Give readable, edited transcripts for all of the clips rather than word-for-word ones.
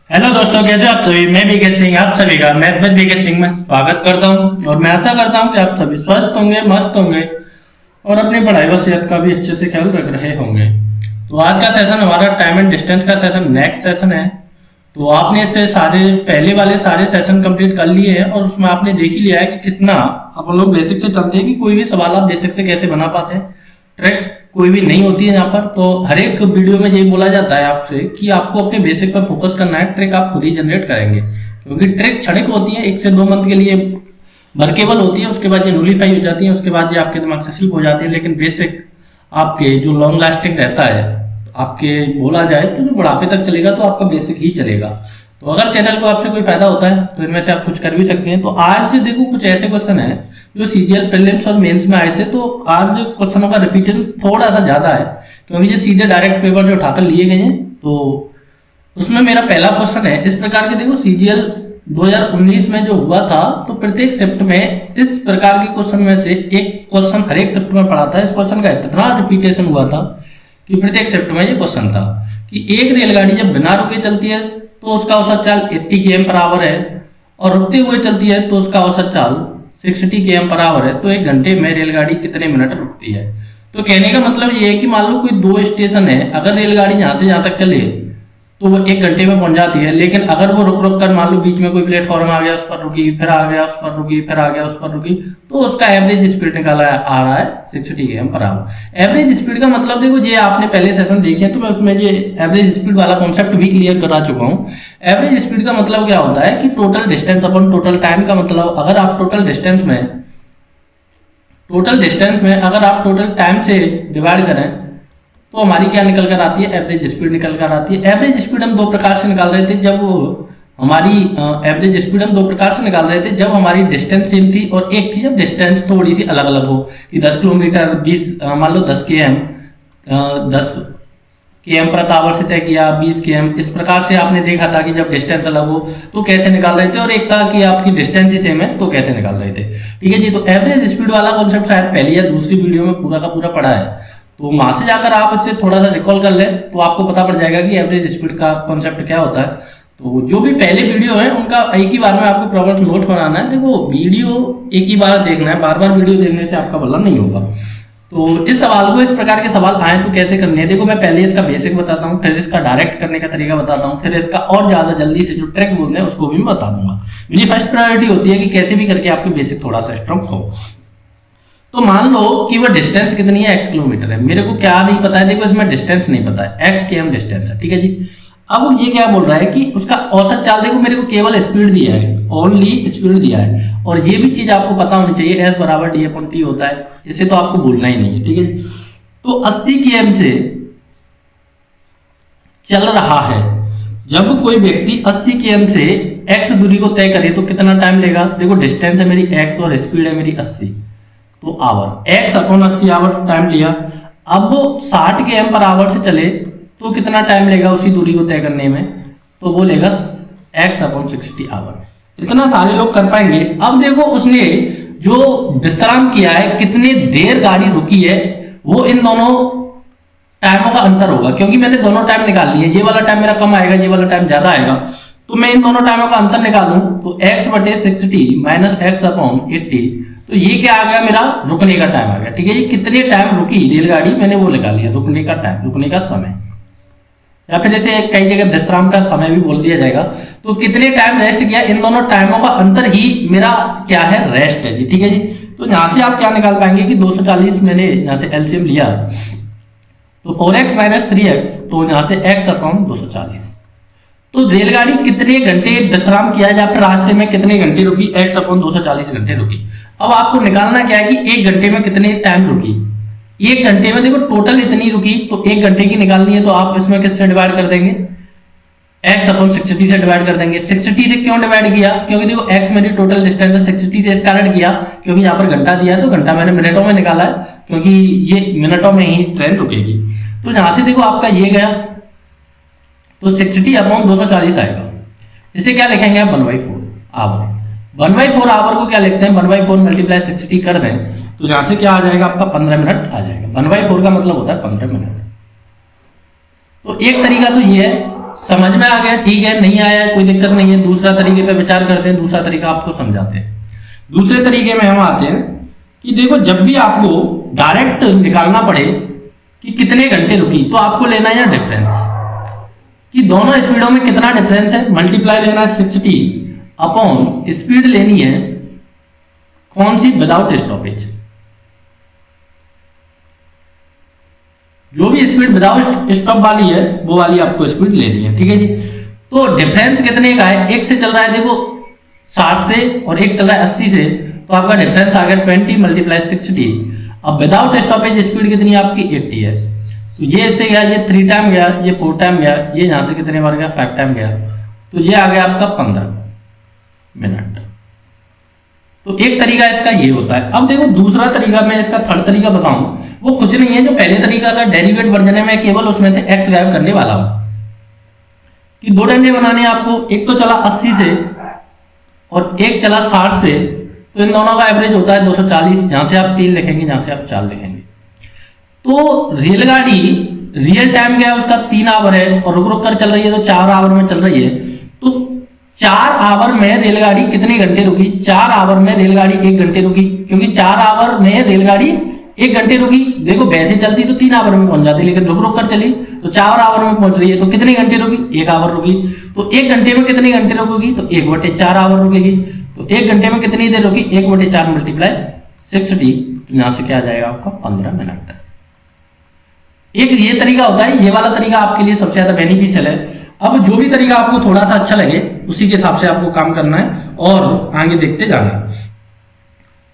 Hello दोस्तों, कैसे हो आप सभी। मैं बीके सिंह आप सभी का मैथ बीके सिंह में स्वागत करता हूं और मैं आशा करता हूं कि आप सभी स्वस्थ होंगे, मस्त होंगे और अपनी पढ़ाई व सेहत का भी अच्छे से ख्याल रख रहे होंगे। तो आज का सेशन हमारा टाइम एंड डिस्टेंस का सेशन नेक्स्ट सेशन है। तो आपने इससे पहले वाले सारे सेशन कंप्लीट कर लिए हैं और उसमें आपने देख ही लिया है कि कितना अपन लोग बेसिक से चलते हैं कि कोई भी सवाल आप बेसिक से कैसे बना पाते हैं। ट्रिक कोई भी नहीं होती है यहाँ पर। तो हर एक वीडियो में यही बोला जाता है आपसे कि आपको अपने बेसिक पर फोकस करना है, ट्रिक आप खुद ही जनरेट करेंगे क्योंकि ट्रिक क्षणिक होती है, 1 से 2 मंथ के लिए वर्केबल होती है, उसके बाद ये नूलीफाई हो जाती है, उसके बाद ये आपके दिमाग से स्लिप हो जाती है। लेकिन बेसिक आपके जो लॉन्ग लास्टिंग रहता है, आपके बोला जाए तो जो बुढ़ापे तक चलेगा तो आपका बेसिक ही चलेगा। तो अगर चैनल को आपसे कोई फायदा होता है तो इनमें से आप कुछ कर भी सकते हैं। तो आज देखो कुछ ऐसे क्वेश्चन है जो सीजीएल प्रीलिम्स और मेंस में आए थे। तो आज क्वेश्चनों का रिपीटेशन थोड़ा सा ज्यादा है क्योंकि ये सीधे डायरेक्ट पेपर जो उठाकर लिए गए हैं। तो उसमें मेरा पहला क्वेश्चन है इस प्रकार के। देखो सीजीएल 2019 में जो हुआ था तो प्रत्येक शिफ्ट में इस प्रकार के क्वेश्चन में से एक क्वेश्चन हर एक शिफ्ट में पढ़ा था। इस क्वेश्चन का इतना रिपीटेशन हुआ था कि प्रत्येक शिफ्ट में ये क्वेश्चन था कि एक रेलगाड़ी जब बिना रुके चलती है तो उसका औसत चाल 80 km/h है और रुकते हुए चलती है तो उसका औसत चाल 60 km/h है। तो 1 घंटे में रेलगाड़ी कितने मिनट रुकती है। तो कहने का मतलब ये है कि मान लो कोई 2 स्टेशन है, अगर रेलगाड़ी यहाँ से जहाँ तक चले तो वो 1 घंटे में पहुंच जाती है। लेकिन अगर वो रुक रुक कर मान लो बीच में कोई प्लेटफॉर्म आ गया, उस पर रुकी, फिर आ गया, उस पर रुकी, फिर आ गया, उस पर रुकी, तो उसका एवरेज स्पीड निकाला आ रहा है 60 km/h। एवरेज स्पीड का मतलब देखो ये आपने पहले सेशन देखे तो मैं उसमें ये एवरेज स्पीड वाला कॉन्सेप्ट भी क्लियर करा चुका हूँ। एवरेज स्पीड का मतलब क्या होता है कि टोटल डिस्टेंस अपन टोटल टाइम का मतलब अगर आप टोटल डिस्टेंस में अगर आप टोटल टाइम से डिवाइड करें तो हमारी क्या निकल कर आती है, एवरेज स्पीड निकल कर आती है। एवरेज स्पीड हम 2 प्रकार से निकाल रहे थे। जब हमारी एवरेज स्पीड हम 2 प्रकार से निकाल रहे थे, जब हमारी डिस्टेंस सेम थी और एक थी जब डिस्टेंस थोड़ी सी अलग अलग हो कि 10 किलोमीटर 20 मान लो 10 km/h से तय किया, 20 km, इस प्रकार से आपने देखा था कि जब डिस्टेंस अलग हो तो कैसे निकाल रहे थे, और एक था कि आपकी डिस्टेंस ही सेम है तो कैसे निकाल रहे थे। ठीक है जी। तो एवरेज स्पीड वाला कॉन्सेप्ट शायद पहली या दूसरी वीडियो में पूरा का पूरा पढ़ा है, तो वहां से जाकर आप इसे थोड़ा सा रिकॉल कर लें तो आपको पता पड़ जाएगा कि एवरेज स्पीड का कॉन्सेप्ट क्या होता है। तो जो भी पहले वीडियो है उनका एक ही बार में आपको प्रॉपर नोट बनाना है। देखो वीडियो एक ही बार देखना है, बार बार वीडियो देखने से आपका भला नहीं होगा। तो इस सवाल को, इस प्रकार के सवाल आए तो कैसे करने हैं, देखो मैं पहले इसका बेसिक बताता हूँ, फिर इसका डायरेक्ट करने का तरीका बताता हूँ, फिर इसका और ज्यादा जल्दी से जो ट्रिक बोलते हैं उसको भी मैं बता दूंगा। मेरी फर्स्ट प्रायोरिटी होती है कि कैसे भी करके आपके बेसिक थोड़ा सा स्ट्रॉन्ग हो। तो मान लो कि वो डिस्टेंस कितनी है, x किलोमीटर है। मेरे को क्या नहीं पता है, देखो इसमें डिस्टेंस नहीं पता है, x km डिस्टेंस है। ठीक है जी। अब ये क्या बोल रहा है कि उसका औसत चाल, देखो मेरे को केवल स्पीड दिया है, ओनली स्पीड दिया है। और ये भी चीज आपको पता होनी चाहिए, s = d/t होता है, इसे तो आपको भूलना ही नहीं है। ठीक है। तो 80 km से चल रहा है, जब कोई व्यक्ति 80 km से x दूरी को तय करे तो कितना टाइम लेगा। देखो डिस्टेंस है मेरी x और स्पीड है मेरी 80, तो आवर, x/80 आवर टाइम लिया। अब वो 60 km/h से चले तो कितना टाइम लेगा उसी दूरी को तय करने में, तो वो लेगा x/60 आवर। इतना सारे लोग कर पाएंगे। अब देखो उसने जो विश्राम किया है, कितने देर गाड़ी रुकी है, वो इन दोनों टाइमों का अंतर होगा क्योंकि मैंने दोनों टाइम निकाल लिए। ये वाला टाइम मेरा कम आएगा, ये वाला टाइम ज्यादा आएगा, तो मैं इन दोनों टाइमों का अंतर निकालूं तो x/60 - x/80, तो ये क्या आ गया, मेरा रुकने का टाइम आ गया। ठीक है। ये कितने टाइम रुकी रेलगाड़ी, मैंने वो निकाल लिया, रुकने का टाइम, रुकने का समय, या फिर जैसे कई जगह विश्राम का समय भी बोल दिया जाएगा। तो कितने टाइम रेस्ट किया, इन दोनों टाइमों का अंतर ही मेरा क्या है, रेस्ट है जी। ठीक है जी। तो यहां से आप क्या निकाल पाएंगे कि 240, मैंने यहां से एलसीएम लिया तो 4x - 3x, तो यहां से x/240। तो रेलगाड़ी कितने घंटे विश्राम किया या फिर रास्ते में कितने घंटे रुकी, x/240 घंटे रुकी। अब आपको निकालना क्या है कि 1 घंटे में कितने टाइम रुकी। 1 घंटे में देखो टोटल इतनी रुकी, तो 1 घंटे की निकालनी है तो आप इसमें किससे डिवाइड कर देंगे, x/60 से डिवाइड कर देंगे। 60 से क्यों डिवाइड किया, क्योंकि देखो x मेरी टोटल डिस्टेंस है, 60 से इस कारण किया क्योंकि यहाँ पर घंटा दिया है तो घंटा मैंने मिनटों में निकाला है क्योंकि ये मिनटों में ही ट्रेन रुकेगी। तो यहां से देखो आपका ये गया तो 60/240 आएगा। इसे क्या लिखेंगे आप, 1/4 आवर। 1/4 आवर को क्या लिखते हैं, 1/4 × 60 कर दें तो यहां से क्या आ जाएगा आपका 15 मिनट आ जाएगा। 1/4 का मतलब होता है 15 मिनट। तो एक तरीका तो ये है समझ में आ गया, ठीक है, नहीं आया कोई दिक्कत नहीं है, दूसरा तरीके पे विचार करते हैं, दूसरा तरीका आपको समझाते हैं। दूसरे तरीके में हम आते हैं कि देखो जब भी आपको डायरेक्ट निकालना पड़े कि कितने घंटे रुकी, तो आपको लेना है डिफरेंस कि दोनों स्पीडों में कितना डिफरेंस है, मल्टीप्लाई लेना है 60 अपॉन स्पीड लेनी है कौन सी, विदाउट स्टॉपेज। जो भी स्पीड विदाउट स्टॉप वाली है वो वाली आपको स्पीड लेनी है, ठीक है जी। तो डिफरेंस कितने का है, एक से चल रहा है देखो 60 से और एक चल रहा है 80 से, तो आपका डिफरेंस आ गया 20 मल्टीप्लाई 60। अब विदाउट स्टॉपेज स्पीड कितनी है आपकी 80 है, तो ये इससे गया, ये 3 टाइम गया, ये 4 टाइम गया, ये यहां से कितने बार गया 5 टाइम गया, तो ये आ गया आपका 15 मिनट। तो एक तरीका इसका ये होता है। अब देखो दूसरा तरीका, मैं इसका थर्ड तरीका बताऊं, वो कुछ नहीं है, जो पहले तरीका का डेरिवेट वर्जन है, मैं केवल उसमें से x गायब करने वाला हूं कि 2 डंडे बनाने हैं आपको, एक तो चला 80 से और एक चला 60 से, तो इन दोनों का एवरेज होता है 240, जहां से आप 3 लिखेंगे, जहां से आप 4 लिखेंगे। तो रेलगाड़ी रियल टाइम क्या है उसका 3 आवर है और रुक रुक कर चल रही है, तो 4 आवर में चल रही है, तो 4 आवर में रेलगाड़ी कितने घंटे रुकी, 4 आवर में रेलगाड़ी 1 घंटे रुकी, क्योंकि 4 आवर में रेलगाड़ी 1 घंटे रुकी। देखो वैसे चलती तो 3 आवर में पहुंच जाती, लेकिन रुक रुक कर चली तो 4 आवर में पहुंच रही है, तो कितने घंटे रुकी, 1 आवर रुकी। तो 1 घंटे में कितने घंटे रुकेगी, तो 1/4 आवर रुकेगी। तो 1 घंटे में कितनी देर रुकी, 1/4 मल्टीप्लाई 60, तो यहां से क्या आ जाएगा आपका 15 मिनट। एक ये तरीका होता है, ये वाला तरीका आपके लिए सबसे ज्यादा बेनिफिशियल है। अब जो भी तरीका आपको थोड़ा सा अच्छा लगे उसी के हिसाब से आपको काम करना है और आगे देखते जाना है।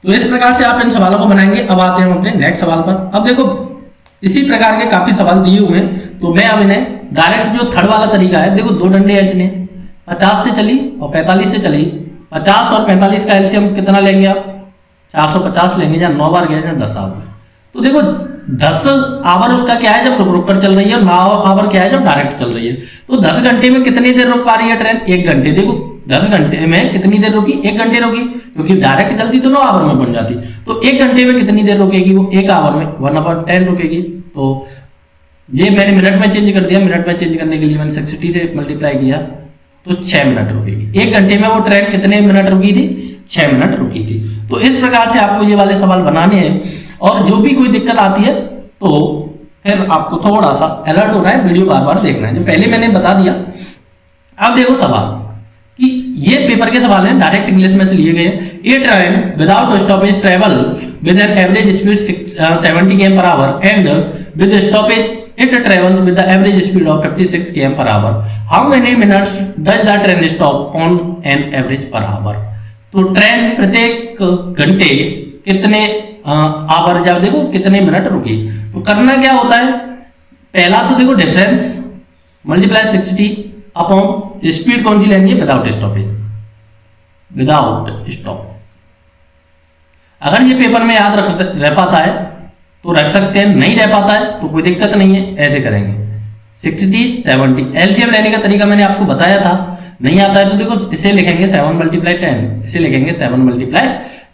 तो इस प्रकार से आप इन सवालों को बनाएंगे। अब आते हैं अपने नेक्स्ट सवाल पर। अब देखो इसी प्रकार के काफी सवाल दिए हुए हैं, तो मैं अब इन्हें डायरेक्ट जो थर्ड वाला तरीका है, देखो 2 डंडे एचने 50 से चली और 45 से चली, 50 और 45 का एलसीएम कितना लेंगे आप, 450 लेंगे, या 9 बार गया, 10 आवर। तो देखो 10 आवर उसका क्या है, जब रुक रुक कर चल रही है, और 9 आवर क्या है, जब डायरेक्ट चल रही है। तो 10 घंटे में कितनी देर रुक पा रही है ट्रेन, 1 घंटे। देखो 10 घंटे में कितनी देर रुकी, 1 घंटे रुकी, क्योंकि डायरेक्ट चलती तो 9 आवर में पहुंच जाती। तो 1 घंटे में कितनी देर रुकेगी, वो 1 आवर में 1/10 रुकेगी। तो ये मैंने मिनट में चेंज कर दिया, मिनट में चेंज करने के लिए मैंने 60 से मल्टीप्लाई किया, तो 6 मिनट रुकेगी। 1 घंटे में वो ट्रेन कितने मिनट रुकी थी, 6 मिनट रुकी थी। तो इस प्रकार से आपको ये वाले सवाल बनाने हैं, और जो भी कोई दिक्कत आती है तो फिर आपको थोड़ा सा अलर्ट होना है, वीडियो बार बार देखना है, जो पहले मैंने बता दिया। अब देखो सवाल कि ये पेपर के सवाल हैं, डायरेक्ट इंग्लिश में से लिए गए। A train without stoppage travel with an average speed 70 km/h and with stoppage it travels with the average speed of 56 km/h. How many minutes does the train stop on an average per hour? तो train प्रत्येक घंटे कितने our, जब देखो कितने minute रुकी, तो करना क्या होता है, पहला तो देखो डिफरेंस मल्टीप्लाई 60 अपॉन स्पीड कौन सी लेंगे, विदाउट स्टॉपेज, विदाउट स्टॉप। अगर ये पेपर में याद रह पाता है तो रख सकते हैं, नहीं रह पाता है तो कोई दिक्कत नहीं है, ऐसे करेंगे 60 70। एलसीएम लेने का तरीका मैंने आपको बताया था, नहीं आता है तो देखो इसे लिखेंगे 7 × 10, इसे लिखेंगे 7 ×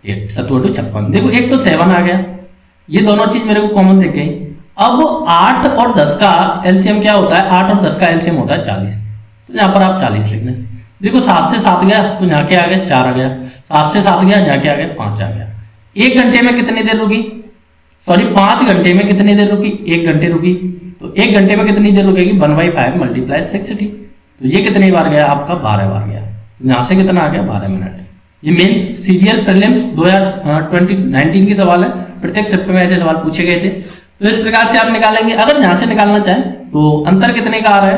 8, 7 × 56। देखो एक तो 7 आ गया, ये दोनों चीज मेरे को कॉमन दिख गई। अब 8 और 10 का एलसीएम क्या होता है, 8 और 10 का एलसीएम होता है 40, तो यहाँ पर आप 40 लिख लें। देखो 7 से 7 गया तो यहाँ के आ गया 4 आ गया, 7 से 7 गया यहाँ के आ गया 5 आ गया। 1 घंटे में कितनी देर रुकी, सॉरी 5 घंटे में कितनी देर रुकी, 1 घंटे रुकी। तो 1 घंटे में कितनी देर रुकेगी, 1/5 मल्टीप्लाई 60। तो ये कितनी बार गया आपका, 12 बार गया। तो यहाँ से कितना आ गया, 12 मिनट। ये मेंस सीजीएल प्रीलिम्स 2019 की सवाल है, प्रत्येक शिफ्ट में ऐसे सवाल पूछे गए थे। तो इस प्रकार से आप निकालेंगे। अगर यहाँ से निकालना चाहें तो अंतर कितने का आ रहा है,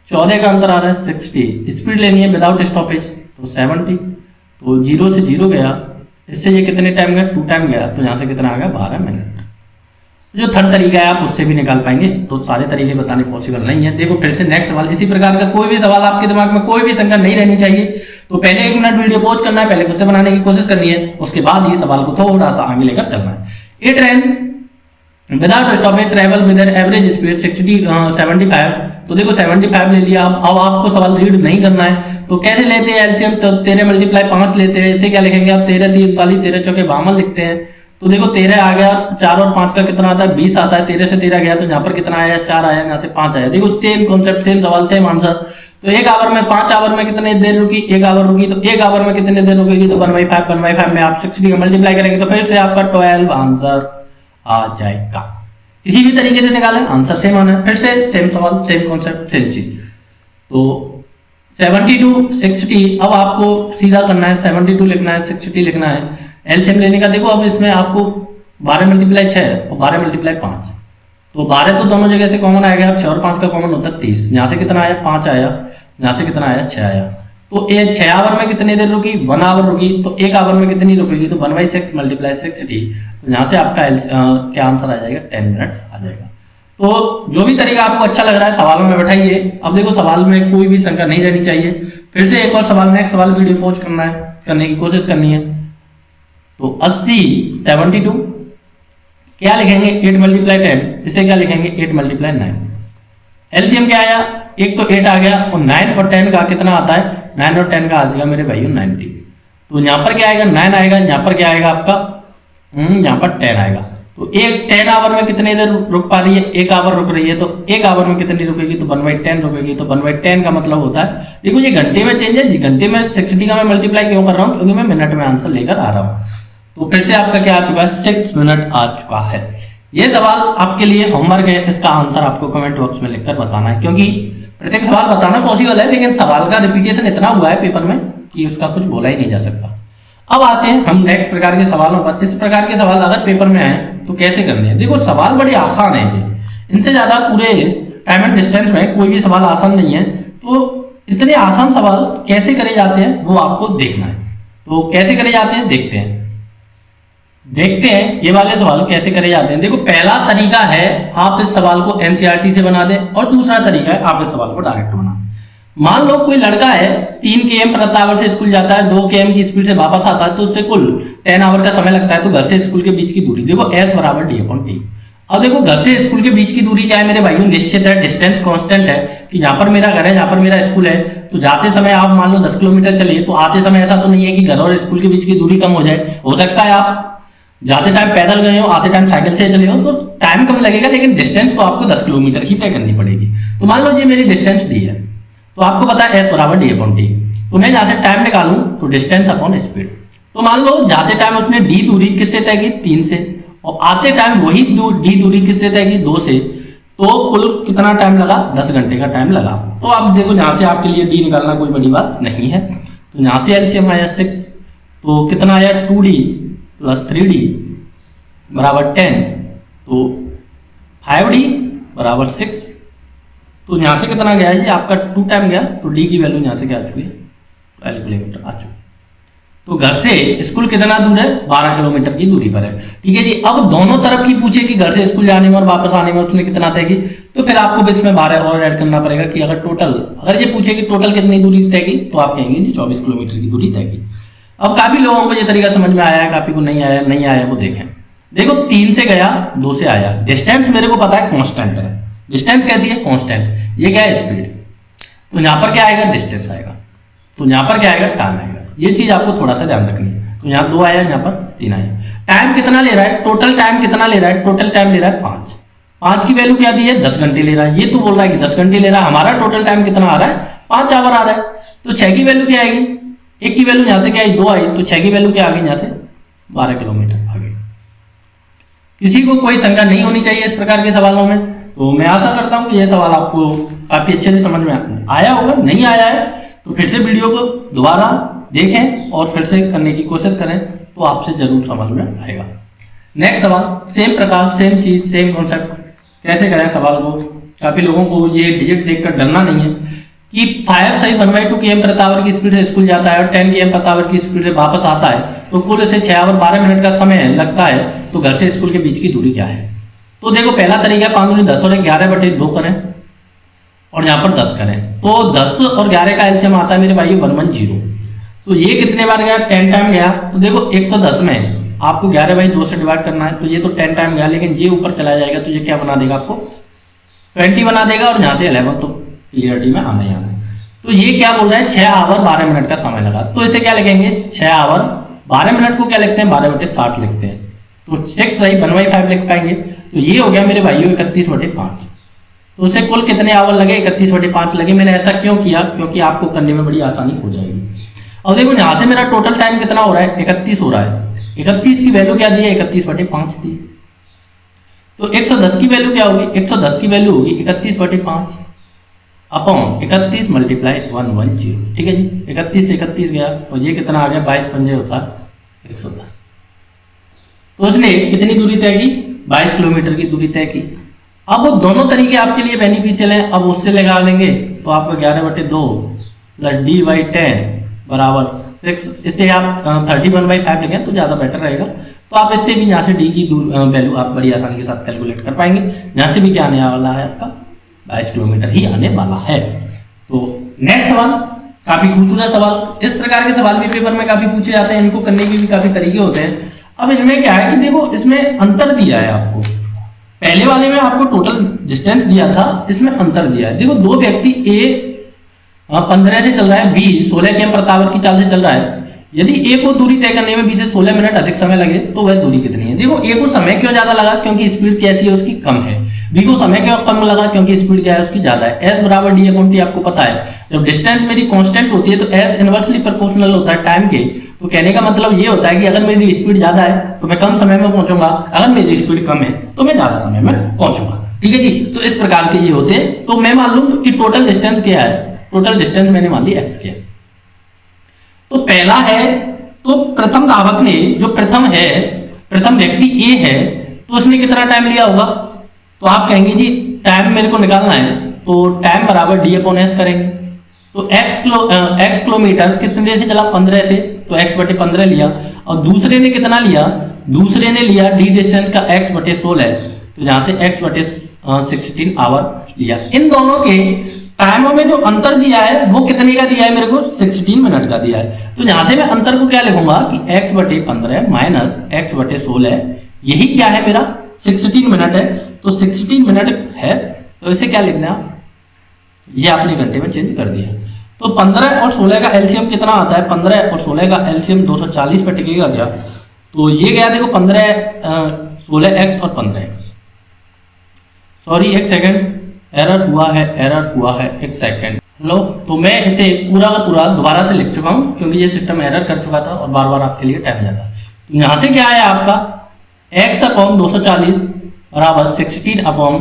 14 का अंतर आ रहा है, 60। स्पीड लेनी है विदाउट स्टॉपेज तो 70, तो 0 से 0 गया, इससे ये कितने टाइम गया, 2 टाइम गया, तो यहाँ से कितना आ गया, 12 मिनट। जो थर्ड तरीका है आप उससे भी निकाल पाएंगे, तो सारे तरीके बताने पॉसिबल नहीं है। देखो फिर से नेक्स्ट सवाल, इसी प्रकार का कोई भी सवाल आपके दिमाग में कोई भी शंका नहीं रहनी चाहिए, तो पहले 1 मिनट वीडियो पॉज करना है, पहले खुद से बनाने की कोशिश करनी है, उसके बाद ही सवाल को थोड़ा सा आगे लेकर चलना है। A train without stoppage travel with an average speed 75, तो देखो 75 ले लिया। अब आपको सवाल रीड नहीं करना है, तो कैसे लेते हैं एलसीएम, तो 13 × 5 लेते हैं। इसे क्या लिखेंगे आप, 13 × 3 = 41, 13 × 4 = 52 लिखते हैं। तो देखो 13 आ गया, 4 और 5 का कितना आता है 20 आता है, 13 से 13 गया तो यहाँ पर कितना आया 4 आया, यहाँ से 5 आया। देखो सेम कॉन्सेप्ट, सेम सवाल, सेम आंसर। तो 1 आवर में 5 आवर में कितने देर रुकी, 1 आवर रुकी, तो 1 आवर में कितने देर रुकेगी, तो 1/5 में आप 60 का मल्टीप्लाई करेंगे तो फिर से आपका 12 आंसर आ जाएगा। किसी भी तरीके से निकालें आंसर सेम आना है। फिर से सेम सवाल, सेम कॉन्सेप्ट, सेम चीज। तो 72 60, अब आपको सीधा करना है, 72 लिखना है, 60 लिखना है। एलसीएम लेने का देखो, अब इसमें आपको 12 मल्टीप्लाई 6 और 12 मल्टीप्लाई 5, तो 12 तो दोनों जगह से कॉमन आएगा। अब 6 और 5 का कॉमन होता है 30, यहाँ से कितना आया 5 आया, यहाँ से कितना आया 6 आया। तो ये 6 आवर में कितनी देर रुकी 1 आवर रुकी, तो 1 आवर में कितनी रुकेगी, तो 1/6 मल्टीप्लाई 60, तो यहाँ से आपका क्या आंसर आ जाएगा 10 मिनट आ जाएगा। तो जो भी तरीका आपको अच्छा लग रहा है सवालों में बैठाइए। अब देखो सवाल में कोई भी शंका नहीं रहनी चाहिए। फिर से एक और सवाल, नेक्स्ट सवाल वीडियो पॉज करना है, करने की कोशिश करनी है। तो 80 72 क्या लिखेंगे 8 मल्टीप्लाई 10, इसे क्या लिखेंगे 8 मल्टीप्लाई 9। एलसीएम क्या आया, एक तो 8 आ गया और 9 और 10 का कितना आता है, 9 और 10 का आ गया मेरे भाइयों 90। तो यहाँ पर क्या आएगा 9 आएगा, यहाँ पर क्या आएगा आपका यहाँ पर 10 आएगा। तो एक 10 आवर में कितनी देर रुक पा रही है, 1 आवर रुक रही है, तो 1 आवर में कितनी रुकेगी, तो 1/10 रुकेगी। तो 1/10 का मतलब होता है, देखो ये घंटे में चेंज है, घंटे में 60 का मैं मल्टीप्लाई क्यों कर रहा हूँ, क्योंकि मैं मिनट में आंसर लेकर आ रहा हूँ। तो फिर से आपका क्या आ चुका है 6 मिनट आ चुका है। ये सवाल आपके लिए होमवर्क है, इसका आंसर आपको कमेंट बॉक्स में लिखकर बताना है, क्योंकि प्रत्येक सवाल बताना पॉसिबल है, लेकिन सवाल का रिपीटेशन इतना हुआ है पेपर में कि उसका कुछ बोला ही नहीं जा सकता। अब आते हैं हम नेक्स्ट प्रकार के सवालों पर। इस प्रकार के सवाल अगर पेपर में आए तो कैसे करने हैं। देखो सवाल बड़े आसान है, इनसे ज्यादा पूरे टाइम एंड डिस्टेंस में कोई भी सवाल आसान नहीं है। तो इतने आसान सवाल कैसे करे जाते हैं वो आपको देखना है। तो कैसे करे जाते हैं देखते हैं ये वाले सवाल कैसे करे जाते हैं। देखो पहला तरीका है आप इस सवाल को एनसीईआरटी से बना दें, और दूसरा तरीका है आप इस सवाल को डायरेक्ट बना। मान लो कोई लड़का है 3 km प्रति आवर से स्कूल जाता है, 2 km की स्पीड से वापस आता है, तो उससे कुल 10 आवर का समय लगता है। तो घर से स्कूल के बीच की दूरी देखो S बराबर D/T। अब देखो घर से स्कूल के बीच की दूरी क्या है मेरे भाइयों, निश्चित है, डिस्टेंस कांस्टेंट है कि यहाँ पर मेरा घर है, यहाँ पर मेरा स्कूल है। तो जाते समय आप मान लो 10 किलोमीटर चलिए, तो आते समय ऐसा तो नहीं है कि घर और स्कूल के बीच की दूरी कम हो जाए। हो सकता है आप जाते टाइम पैदल गए हो, आते टाइम साइकिल से चले हो, तो टाइम कम लगेगा, लेकिन डिस्टेंस तो आपको 10 किलोमीटर ही तय करनी पड़ेगी। तो मान लो ये मेरी डिस्टेंस D है, तो आपको पता है S बराबर D/T। तो मैं जहां से टाइम निकालूं तो डिस्टेंस अपॉन स्पीड। तो मान लो जाते टाइम उसने D दूरी किससे तय की 3 से, और आते टाइम वही D दूरी किससे तय की 2 से, तो कुल कितना टाइम लगा 10 घंटे का टाइम लगा। तो आप देखो यहाँ से आपके लिए D निकालना कोई बड़ी बात नहीं है। तो यहाँ से एलसीएम आया 6, तो कितना आया 2D + 3D बराबर 10, तो 5D बराबर 6। तो यहाँ से कितना गया ये आपका 2 टाइम गया, तो D की वैल्यू यहाँ से क्या आ चुकी है 12 किलोमीटर आ चुकी। तो घर से स्कूल कितना दूर है 12 किलोमीटर की दूरी पर है। ठीक है जी। अब दोनों तरफ की पूछे कि घर से स्कूल जाने में और वापस आने में उसने कितना तय की, तो फिर आपको इसमें 12 और ऐड करना पड़ेगा कि अगर ये पूछे कि टोटल कितनी दूरी तय की, तो आप कहेंगे जी 24 किलोमीटर की दूरी तय की। अब काफी लोगों को ये तरीका समझ में आया है, काफी को नहीं आया वो देखें। देखो 3 से गया 2 से आया, डिस्टेंस मेरे को पता है कांस्टेंट है। डिस्टेंस कैसी है कांस्टेंट, ये क्या है स्पीड। तो यहाँ पर क्या आएगा डिस्टेंस आएगा, तो यहाँ पर क्या आएगा टाइम आएगा। ये चीज आपको थोड़ा सा ध्यान रखनी है। तो यहाँ 2 आया, यहाँ पर 3 आया। टाइम कितना ले रहा है, टोटल टाइम कितना ले रहा है, टोटल टाइम ले रहा है 5। 5 की वैल्यू क्या दी है 10 घंटे ले रहा है, ये तो बोल रहा है कि 10 घंटे ले रहा है। हमारा टोटल टाइम कितना आ रहा है 5 आवर आ रहा है। तो 6 की वैल्यू क्या आएगी, 1 की वैल्यू यहाँ से क्या आई 2 आई, तो 6 की वैल्यू क्या आ गई यहाँ से 12 किलोमीटर आ गई। किसी को कोई शंका नहीं होनी चाहिए इस प्रकार के सवालों में। तो मैं आशा करता हूँ कि यह सवाल आपको काफी अच्छे से समझ में आया होगा। नहीं आया है तो फिर से वीडियो को दोबारा देखें और फिर से करने की कोशिश करें, तो आपसे जरूर समझ में आएगा। नेक्स्ट सवाल सेम प्रकार, सेम चीज, सेम कॉन्सेप्ट, कैसे करें सवाल को। काफी लोगों को ये डिजिट देखकर डरना नहीं है कि 5 सही 1/2 km प्रति आवर की स्पीड से स्कूल जाता है और 10 km प्रति आवर की स्पीड से वापस आता है, तो कुल इसे 6 आवर 12 मिनट का समय लगता है। तो घर से स्कूल के बीच की दूरी क्या है। तो देखो पहला तरीका 5 × 10 और 11/2 करें और यहाँ पर 10 करें, तो 10 और 11 का एलसीएम आता है मेरे भाई 110। तो ये कितने बार गया 10 टाइम गया। तो देखो 110 में आपको 11/2 से डिवाइड करना है, तो ये तो 10 टाइम गया, लेकिन ये ऊपर चला जाएगा तो ये क्या बना देगा आपको 20 बना देगा, और यहाँ से 11 तो क्लियरिटी में आना ही आना है। तो ये क्या बोल रहा है 6 आवर 12 मिनट का समय लगा। तो इसे क्या लिखेंगे 6 आवर 12 मिनट को क्या लिखते हैं 12/60 लिखते हैं। तो 6/1/5 लिख पाएंगे। तो ये हो गया मेरे भाइयों 31/5। तो उसे कुल कितने आवर लगे? 31/5 लगे। मैंने ऐसा क्यों किया? क्योंकि आपको करने में बड़ी आसानी हो जाएगी। अब देखो यहाँ से मेरा टोटल टाइम कितना हो रहा है? 31 हो रहा है। 31 की वैल्यू क्या दी है? 31/5 दी। तो 110 की वैल्यू क्या होगी? 110 की वैल्यू होगी 31/5 अपॉन 31 मल्टीप्लाई 110। ठीक है जी, 31 से 31 गया और ये कितना आ गया? 22 पंजे होता है 110। तो उसने कितनी दूरी तय की? 22 किलोमीटर की दूरी तय की। अब वो दोनों तरीके आपके लिए बेनिफिशियल हैं। अब उससे लगा लेंगे तो आपको 11/2 प्लस d/10 बराबर 6। इससे आप 31/5 लिखें तो ज़्यादा बेटर रहेगा। तो आप इससे भी यहाँ से डी की वैल्यू आप बड़ी आसानी के साथ कैलकुलेट कर पाएंगे। यहाँ से भी क्या आने वाला है? आपका 22 किलोमीटर ही आने वाला है। तो नेक्स्ट सवाल काफी खूबसूरत सवाल। इस प्रकार के सवाल भी पेपर में काफी पूछे जाते हैं। इनको करने के भी काफी तरीके होते हैं। अब इनमें क्या है कि देखो इसमें अंतर दिया है आपको। पहले वाले में आपको टोटल डिस्टेंस दिया था, इसमें अंतर दिया है। देखो दो व्यक्ति ए 15 से चल रहा है, बी 16 किलोमीटर प्रति आवर की चाल से चल रहा है। यदि ए को दूरी तय करने में बी से 16 मिनट अधिक समय लगे तो वह दूरी कितनी है? देखो ए को समय क्यों ज्यादा लगा? क्योंकि स्पीड कैसी है? उसकी कम है। बी को समय क्यों कम लगा? क्योंकि स्पीड क्या है? उसकी ज्यादा है। एस बराबर डी अपॉन टी आपको पता है। जब डिस्टेंस मेरी कांस्टेंट होती है तो एस इनवर्सली प्रोपोर्शनल होता है टाइम के। तो कहने का मतलब ये होता है कि अगर मेरी स्पीड ज्यादा है तो मैं कम समय में पहुंचूंगा, अगर मेरी स्पीड कम है तो मैं ज्यादा समय में पहुंचूंगा। ठीक है जी, तो इस प्रकार के ये होते हैं। तो मैं मान लूं कि टोटल डिस्टेंस क्या है? टोटल डिस्टेंस मैंने मान ली एक्स के। तो पहला है, तो प्रथम धावक ने, जो प्रथम है, प्रथम व्यक्ति ए है, तो उसने कितना टाइम लिया होगा? तो आप कहेंगे जी टाइम मेरे को निकालना है तो टाइम बराबर डी अपॉन एस करेंगे। तो एक्स किलोमीटर कितने से चला? 15 से, तो x/15 लिया। और दूसरे ने कितना लिया? दूसरे ने लिया डी डिस्टेंस का x/16, तो यहां से x/16 आवर लिया। इन दोनों के टाइमों में जो अंतर दिया है वो कितने का दिया है? मेरे को 16 मिनट का दिया है। तो यहां से मैं अंतर को क्या लिखूंगा कि x/15 माइनस x/16, यही क्या है मेरा? 16 मिनट है। तो 16 मिनट है तो इसे क्या लिखना है? ये आपने घंटे में चेंज कर दिया। तो 15 और 16 का एलसीएम कितना आता है? 15 और 16 का एलसीएम 240 पे टिकेगा क्या? तो ये गया देखो 16x और 15x। सॉरी एक सेकंड, एरर हुआ है एक सेकंड। हेलो, तो मैं इसे पूरा का पूरा दोबारा से लिख चुका हूँ क्योंकि ये सिस्टम एरर कर चुका था और बार बार आपके लिए टाइम जाता। तो यहाँ से क्या है आपका x/240 बराबर 16 अपॉन,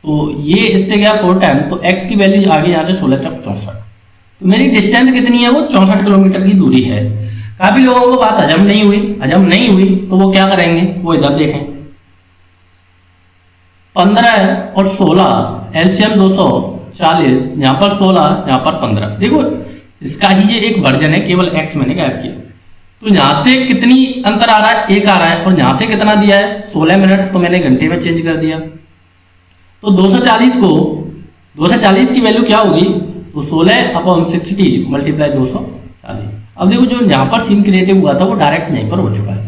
तो ये इससे गया 4 टाइम, तो x की वैल्यू आ गई यहाँ से 16×64। तो मेरी डिस्टेंस कितनी है? वो 64 किलोमीटर की दूरी है। काफी लोगों को बात हजम नहीं हुई तो वो क्या करेंगे? वो इधर देखें, 15 और 16 एलसीएम 240, यहाँ पर 16, यहाँ पर 15। देखो इसका ही ये एक वर्जन है, केवल x मैंने गायब किया। तो यहाँ से कितनी अंतर आ रहा है? 1 आ रहा है। और यहाँ से कितना दिया है? 16 मिनट, तो मैंने घंटे में चेंज कर दिया। तो 240 की वैल्यू क्या होगी? तो 16/60 मल्टीप्लाई 240। अब देखो जो यहाँ पर सीन क्रिएटिव हुआ था वो डायरेक्ट यहीं पर हो चुका है।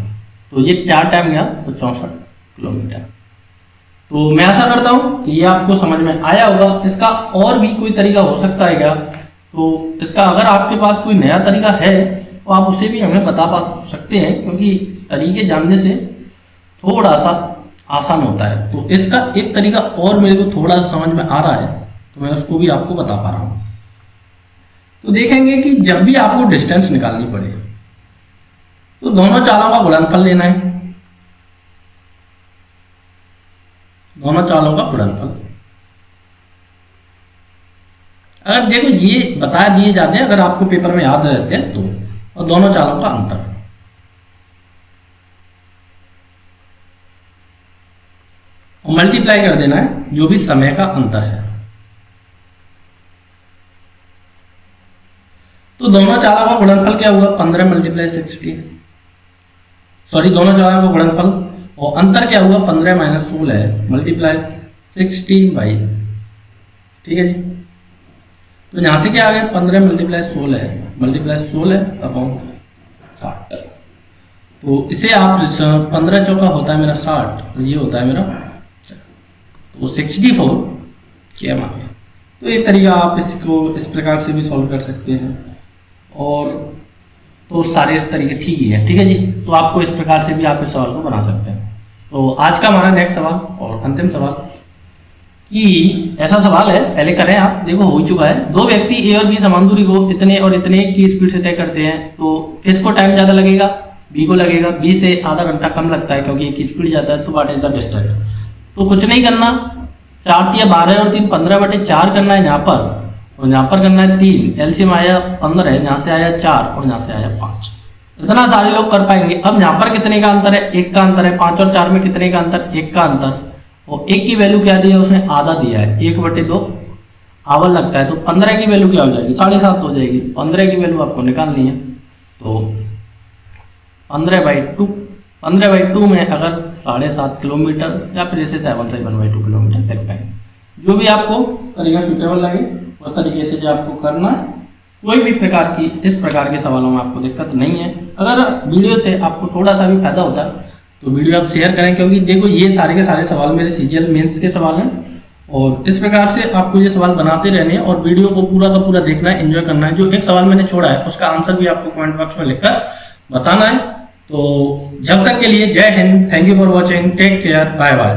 तो ये 4 टाइम गया तो 64 किलोमीटर। तो मैं आशा करता हूँ कि ये आपको समझ में आया होगा। इसका और भी कोई तरीका हो सकता है क्या? तो इसका अगर आपके पास कोई नया तरीका है तो आप उसे भी हमें बता पा सकते हैं, क्योंकि तरीके जानने से थोड़ा सा आसान होता है। तो इसका एक तरीका और मेरे को थोड़ा सा समझ में आ रहा है तो मैं उसको भी आपको बता पा रहा हूँ। तो देखेंगे कि जब भी आपको डिस्टेंस निकालनी पड़े तो दोनों चालों का गुणनफल लेना है। दोनों चालों का गुणनफल, अगर देखो ये बता दिए जाते हैं, अगर आपको पेपर में याद रहते हैं तो, और दोनों चालों का अंतर, और मल्टीप्लाई कर देना है जो भी समय का अंतर है। तो दोनों चालों का गुणनफल क्या हुआ? 15 मल्टीप्लाई 16, सॉरी दोनों चालों का गुणनफल, और अंतर क्या हुआ? 15 माइनस 16 मल्टीप्लाई 16 ठीक है जी। तो यहां से क्या आ गया? 15 मल्टीप्लाई 16 अपॉन 60। तो इसे आप 15 चौका होता है मेरा 60 और ये होता है मेरा तो 64 क्या मान है। तो एक तरीका आप इसको इस प्रकार से भी सॉल्व कर सकते हैं। और तो सारे तरीके ठीक ही हैं। ठीक है जी, तो आपको इस प्रकार से भी आप इस सवाल को बना सकते हैं। तो आज का हमारा नेक्स्ट सवाल और अंतिम सवाल कि ऐसा सवाल है, पहले करें आप, देखो हो ही चुका है। दो व्यक्ति ए और बी समान दूरी को इतने और इतने की स्पीड से तय करते हैं, तो किसको टाइम ज़्यादा लगेगा? बी को लगेगा। बी से आधा घंटा कम लगता है क्योंकि एक की स्पीड ज़्यादा है। तो व्हाट इज द डिस्टेंस? तो कुछ नहीं करना, 4 या 12 और 3 15/4 करना है यहाँ पर, और यहाँ पर करना है 3। एलसीएम आया 15 है, यहाँ से आया 4 और यहाँ से आया 5। इतना सारे लोग कर पाएंगे। अब यहाँ पर कितने का अंतर है? 1 का अंतर है। 5 और 4 में कितने का अंतर? 1 का अंतर। और 1 की वैल्यू क्या दी है उसने? आधा दिया है, 1/2 आवर लगता है। तो 15 की वैल्यू क्या हो जाएगी? 7.5 हो जाएगी। 15 की वैल्यू आपको निकालनी है। तो 15/2 में अगर 7.5 किलोमीटर या फिर ऐसे 7/2 किलोमीटर तक पाएंगे। जो भी आपको तरीका सूटेबल लगे उस तरीके से जो आपको करना है। कोई भी प्रकार की इस प्रकार के सवालों में आपको दिक्कत नहीं है। अगर वीडियो से आपको थोड़ा सा भी फायदा होता है तो वीडियो आप शेयर करें, क्योंकि देखो ये सारे के सारे सवाल मेरे सीजीएल मेंस के सवाल हैं और इस प्रकार से आपको ये सवाल बनाते रहने हैं और वीडियो को पूरा का पूरा देखना है, एंजॉय करना है। जो एक सवाल मैंने छोड़ा है उसका आंसर भी आपको कमेंट बॉक्स में लिखकर बताना है। तो जब तक के लिए जय हिंद, thank you for watching, take care, bye bye.